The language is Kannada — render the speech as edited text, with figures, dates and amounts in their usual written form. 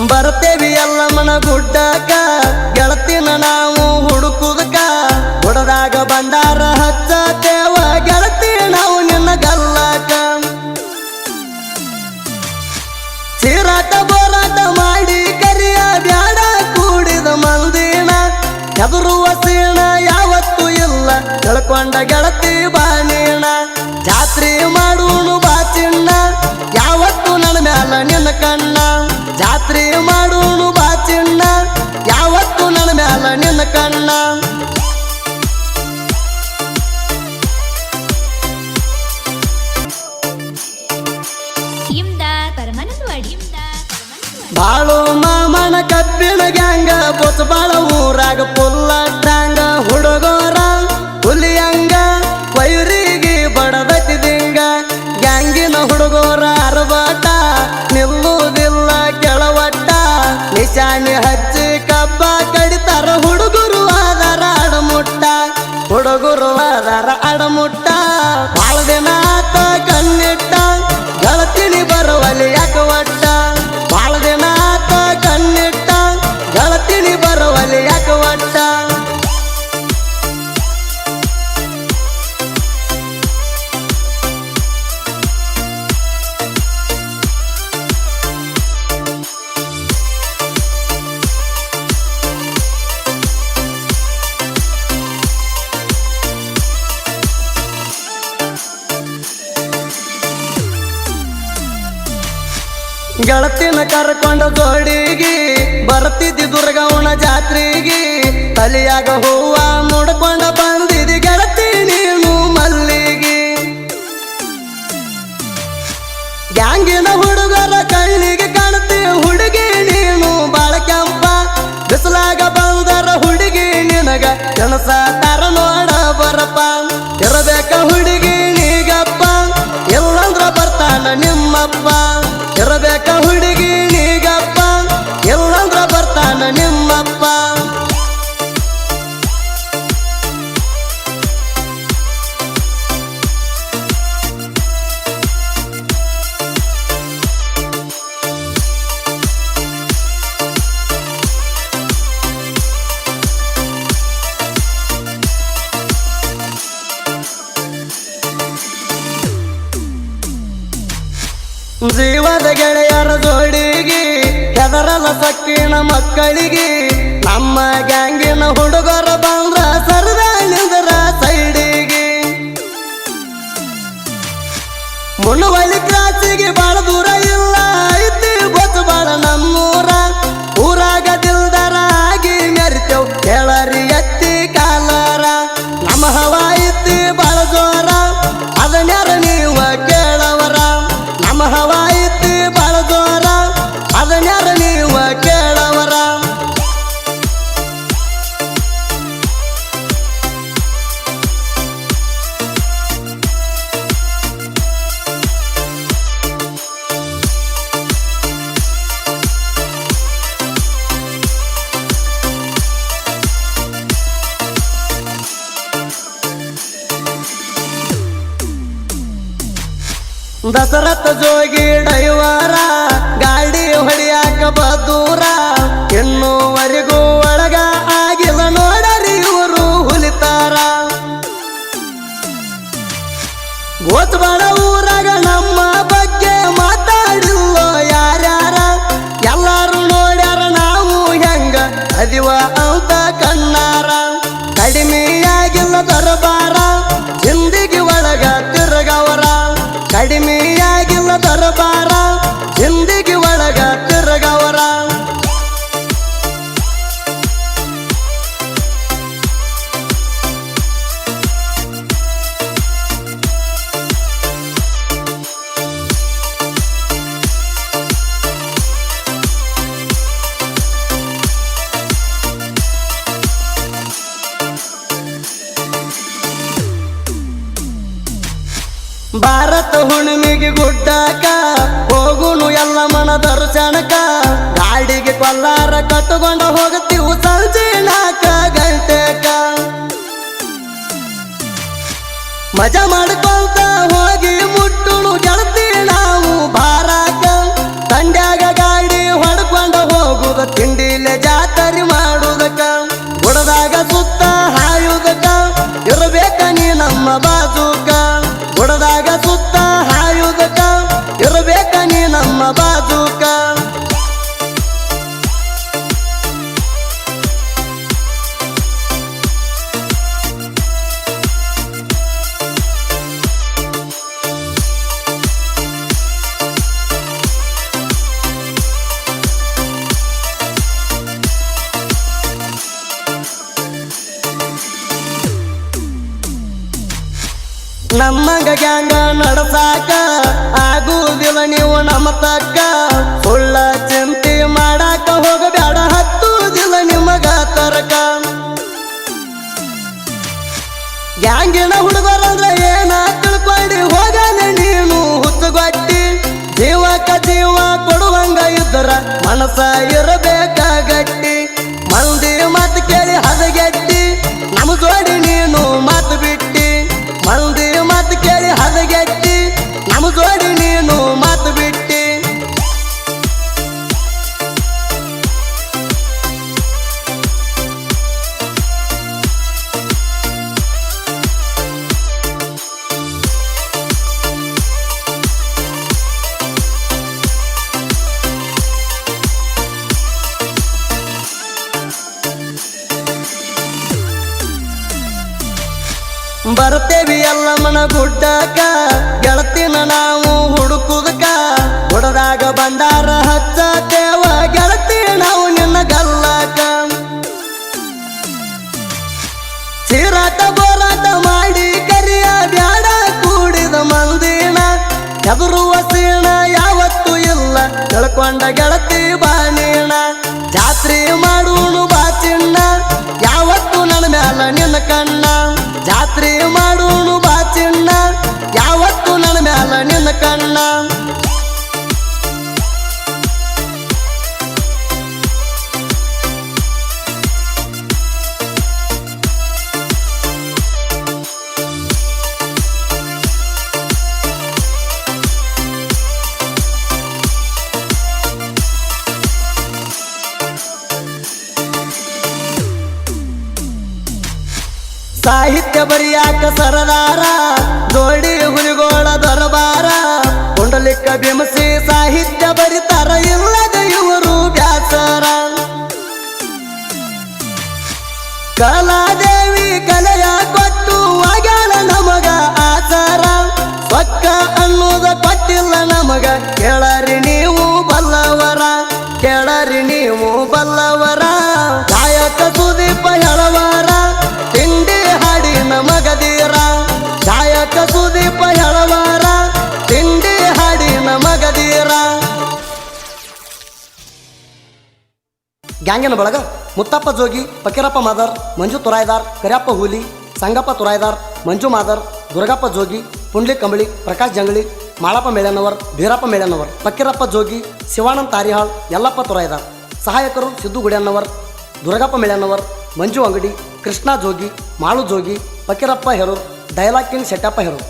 ಬರ್ತೇವಿ ಎಲ್ಲಮ್ಮನ ಗುಡ್ಡಕ್ಕ ಗೆಳತಿನ ನಾವು ಹುಡುಕುದಕ್ಕ ಹೊಡದಾಗ ಬಂದಾರ ಹಚ್ಚತೇವ ಗೆಳತಿ ನಾವು ನಿನ್ನ ಗಲ್ಲಕ ಚೀರಾಟ ಬೋರಾಟ ಮಾಡಿ ಕರಿಯ ಬ್ಯಾಡ ಕೂಡಿದ ಮಂದಿನ ಹೆದರುವ ಸೀಣ ಯಾವತ್ತೂ ಇಲ್ಲ ತಿಳ್ಕೊಂಡ ಗೆಳತಿ ಬಾನೀಣ ಜಾತ್ರೆ ಮಾಡೋನು ಬಾ ಚಿನ್ನ ಯಾವತ್ತು ನನ್ನ ಮ್ಯಾಲ ನಿನ್ನ ಕಣ್ಣ ಜಾತ್ರೆ ಮಾಡೋನು ಬಾ ಚಿನ್ನ ಯಾವತ್ತು ನನ್ನ ಮ್ಯಾಲ ನಿನ್ನ ಕಣ್ಣ ಬಾಳು ಮಾಮನ ಕಬ್ಬಿನ ಗ್ಯಾಂಗ ಬೊಸ ಬಾಳ ಊರಾಗ ಪುಲ್ಲ ಟಾಂಗ ಹುಡುಗೋರ ಹುಲಿಯಂಗ ವೈರಿಗೆ ಬಡದತಿದಿಂಗ ಗ್ಯಾಂಗಿನ ಹುಡುಗೋರ ಅರಬಾಟ ನಿಲ್ಲುವುದಿಲ್ಲ ಕೆಳವಟ್ಟ ನಿಶಾನಿ ಹಚ್ಚಿ ಕಬ್ಬ ಕಡಿತಾರ ಹುಡುಗರು ಆದಾರ ಅಡಮುಟ್ಟ ಹುಡುಗರು ಆದಾರ ಅಡಮುಟ್ಟ ಬಾಳ ದಿನ ಆತ ಕಣ್ಣಿಟ್ಟ ಗೆಳತಿನಿ ಬರುವಲ್ಲಿ ಯಾಕ ಒಟ್ಟ ಬಾಳ ದಿನ ಆತ ಕಣ್ಣಿಟ್ಟ ಗೆಳತಿನಿ ಬರುವಲ್ಲಿ ಯಾಕ ಒಟ್ಟ ಗೆಳತಿನ ಕರ್ಕೊಂಡ ಜೋಡಿಗಿ ಬರ್ತಿದ್ದಿ ದುರ್ಗವನ ಜಾತ್ರೆಗಿ ತಲಿಯಾಗ ಹೂವ ಮುಡ್ಕೊಂಡ ಬಂದಿದಿ ಗೆಳತಿ ನೀನು ಮಲ್ಲಿಗಿ ಗ್ಯಾಂಗಿನ ಹುಡುಗರ ಕಣ್ಣಿಗೆ ಕಾಣ್ತಿ ಹುಡುಗಿ ನೀನು ಬಾಳ ಕೆಂಪ ಬಿಸಲಾಗ ಬಂದರ ಹುಡುಗಿ ನಿನಗ ಕನಸಾತಾರ ನೋಡ ಬರಪ್ಪ ಇರಬೇಕ ಹುಡುಗಿ ನೀಗಪ್ಪ ಎಲ್ಲಂದ್ರ ಬರ್ತಾನ ನಿಮ್ಮಪ್ಪ ಇರಬೇಕ ಹುಡುಗಿ ನೀಗಪ್ಪ ಎಲ್ಲಂದ್ರ ಬರ್ತಾನ ನಿಮ್ಮಪ್ಪ ಜೀವದ ಗೆಳೆಯರ ಜೋಡಿಗೆ ಹೆದರಲ ಸಕ್ಕಿನ ಮಕ್ಕಳಿಗೆ ನಮ್ಮ ಗ್ಯಾಂಗಿನ ಹುಡುಗರ ಬಂದ್ರ ಸರ್ದಾಳಿದ್ರ ಸೈಡಿಗೆ ಮುಳುವಳಿ ಕ್ರಾಸಿಗೆ ಬಾಳ ದೂರ ಇಲ್ಲ ಐತಿ ಬೊಚ್ಚ ಬಾಳ ನಮ್ಮೂರ ಊರಾಗ ದಿಲ್ದಾರ ಆಗಿ ಮೆರಿತೇವ್ ಕೇಳರಿ ಎತ್ತಿ ಕಾಲರ ನಮ್ಮ ಹವಾ ಐತಿ ಬಾಳ ಜೋರ ಅದನ್ಯಾರ ನೀವ ಕೇಳವರ ನಮ್ಮ ಹವಾ ಐತಿ ಬಾಳ ಜೋರ ಅದನ್ಯಾರ ನೀವ ಕೇಳವರ ದಸರಥ ಜೋಗಿ ಡೈವರ ಗಾಡಿ ಹೊಡಿಯಾಕ ಬದೂರ ಇನ್ನೂವರೆಗೂ ಒಳಗ ಆಗಿಲ್ಲ ನೋಡರಿ ಇವರು ಹುಲಿತಾರ ಗೋತ್ಬಾಳ ಊರಾಗ ನಮ್ಮ ಬಗ್ಗೆ ಮಾತಾಡಿಲ್ಲೋ ಯಾರ್ಯಾರ ಎಲ್ಲಾರು ನೋಡ್ಯಾರ ನಾವು ಹೆಂಗ ಅದಿವ ಅಂತ ಕಣ್ಣಾರ ಕಡಿಮೆಯಾಗಿಲ್ಲ ದರಬಾರ ಜಿಂದಿಗಿ ಒಳಗ ತಿರುಗವರ ಕಡಿಮೆಯಾಗಿಲ್ಲ ದರಬಾರ ಜಿಂದಿಗಿ ಒಳಗ ತಿರುಗವರ ಭಾರತ ಹುಣ್ಣಿಮೆಗೆ ಗುಡ್ಡಕ ಹೋಗುನು ಎಲ್ಲ ಮನ ದರ್ಶನಕ ಗಾಡಿಗೆ ಕೊಲ್ಲಾರ ಕಟ್ಟುಕೊಂಡ ಹೋಗುತ್ತೀವು ಸಂಜೆ 4 ಗಂಟೆಕ ಮಜಾ ಮಾಡ್ಕೊಂತ ಹೋಗಿ ಮುಟ್ಟುನು ಗೆಳತಿ ನಾವು ಬಾರಾಕ ತಂಡ್ಯಾಗ ಗಾಡಿ ಹೊಡ್ಕೊಂಡ ಹೋಗುದ ತಿಂಡಿಲೆ ಜಾತರಿ ಮಾಡುದಕ್ಕ ಗುಡದಾಗ ಸುತ್ತ ಹಾಯುದಕ್ಕ ಇರಬೇಕ ನೀ ನಮ್ಮ ಬಾಜುಕ ಗುಡದಾಗ ಸುತ್ತ ಹಾಯುದಕ್ಕ ಇರಬೇಕ ನೀ ನಮ್ಮ ಬಾಜುಕ ನಮ್ಮಂಗ ಗ್ಯಾಂಗ ನಡಸಾಕ ಆಗುವುದಿಲ್ಲ ನೀವು ನಮ್ಮ ತಕ್ಕ ಸುಳ್ಳ ಚಿಂತೆ ಮಾಡಾಕ ಹೋಗಬೇಡ ಹತ್ತುವುದಿಲ್ಲ ನಿಮಗ ತರಕ ಗ್ಯಾಂಗಿನ ಹುಡುಗರಂದ್ರೆ ಏನ ತಿಳ್ಕೊಂಡು ಹೋಗನೆ ನೀನು ಹುಚ್ಚುಗೊಟ್ಟಿ ಜೀವಕ್ಕ ಜೀವ ಕೊಡುವಂಗ ಇದ್ದರ ಮನಸ ಇರಬೇಕ ಗಟ್ಟಿ ಮಂದಿ ಮಾತು ಕೇಳಿ ಹದಗೆಟ್ಟಿ ನಮ್ಮ ಜೋಡಿ ನೀನು ಮಾತು ಬಿಟ್ಟಿ ಮಂದಿ ಮಾತು ಕೇಳಿ ಹದಗೆಟ್ಟಿ ನಮ್ಮ ಜೋಡಿ ನೀನು ಮಾತು ಬಿಟ್ಟಿ ಬರ್ತೇವಿ ಎಲ್ಲಮ್ಮನ ಗುಡ್ಡಕ್ಕ ಗೆಳತಿನ ನಾವು ಹುಡುಕುದಕ್ಕ ಗುಡದಾಗ ಬಂಡಾರ ಹಚ್ಚತೇವ ಗೆಳತಿ ನಾವು ನಿನ್ನ ಗಲ್ಲಕ ಚೀರಾಟ ಬೋರಾಟ ಮಾಡಿ ಕರಿಯ ಬ್ಯಾಡ ಕೂಡಿದ ಮಂದಿನ ಎದುರುವ ಸೀಣ ಯಾವತ್ತೂ ಇಲ್ಲ ತಿಳ್ಕೊಂಡ ಗೆಳತಿ ಬಾನೀಣ ಜಾತ್ರೆ ಮಾಡೋನು ಬಾ ಚಿನ್ನ ಯಾವತ್ತು ನನ್ನ ಮ್ಯಾಲ ನಿನ್ನ ಕಣ್ಣ ಜಾತ್ರೆ ಮಾಡೋನು ಬಾ ಚಿನ್ನ ಯಾವತ್ತು ನನ್ನ ಮ್ಯಾಲ ನಿನ್ನ ಕಣ್ಣ ಸಾಹಿತ್ಯ ಬರಿಯಾಕ ಸರದಾರ ಜೋಡಿ ಹುಲಿಗೋಳ ದರಬಾರ ಕುಂಡಲಿಕ್ಕ ಬಿಮಸಿ ಸಾಹಿತ್ಯ ಬರಿತಾರ ಇಲ್ಲದ ಇವರು ಬ್ಯಾಸರ ಕಲಾದೇವಿ ಕಲೆಯ ಕೊಟ್ಟು ಆಗ್ಯಾಳ ನಮಗ ಆಚಾರ ಪಕ್ಕ ಅನ್ನೋದ ಕೊಟ್ಟಿಲ್ಲ ನಮಗ ಕೇಳರಿ ನೀವು ಬಲ್ಲವರ ಕೇಳರಿ ನೀವು ಬಲ್ಲವರ ಗಾಯಕ ಸುದೀಪ ಹೇಳವಾರ ತಿಂಡಿ ಹಾಡಿ ನಮಗದೀರ ಗಾಯಕ ಸುದೀಪ ಹೇಳವಾರ ತಿಂಡಿ ಹಾಡಿ ನಮಗದೀರ ಗ್ಯಾಂಗಿನ ಬಳಗ ಮುತ್ತಪ್ಪ ಜೋಗಿ ಫಕೀರಪ್ಪ ಮಾದರ್ ಮಂಜು ತುರಾಯ್ದಾರ್ ಕರಿಯಪ್ಪ ಹೂಲಿ ಸಂಗಪ್ಪ ತುರಾಯ್ದಾರ್ ಮಂಜು ಮಾದರ್ ದುರ್ಗಪ್ಪ ಜೋಗಿ ಪುಂಡ್ಲಿ ಕಂಬಳಿ ಪ್ರಕಾಶ್ ಜಂಗಳಿ ಮಾಳಪ್ಪ ಮೇಳನವರ್ ಬೀರಪ್ಪ ಮೇಳನವರ್ ಫಕೀರಪ್ಪ ಜೋಗಿ ಶಿವಾನಂದ್ ತಾರಿಹಾಳ್ ಯಲ್ಲಪ್ಪ ತುರಾಯ್ದಾರ್ ಸಹಾಯಕರು ಸಿದ್ದು ಗುಡಿಯನ್ನವರ್ ದುರ್ಗಪ್ಪ ಮೇಳನವರ್ ಮಂಜು ಅಂಗಡಿ ಕೃಷ್ಣ ಜೋಗಿ ಮಾಳು ಜೋಗಿ ಫಕೀರಪ್ಪ ಹೆರೂರ್ ಡೈಲಾಗ್ ಕಿಂಗ್ ಶೆಟ್ಟಪ್ಪ ಹೆರೂರ್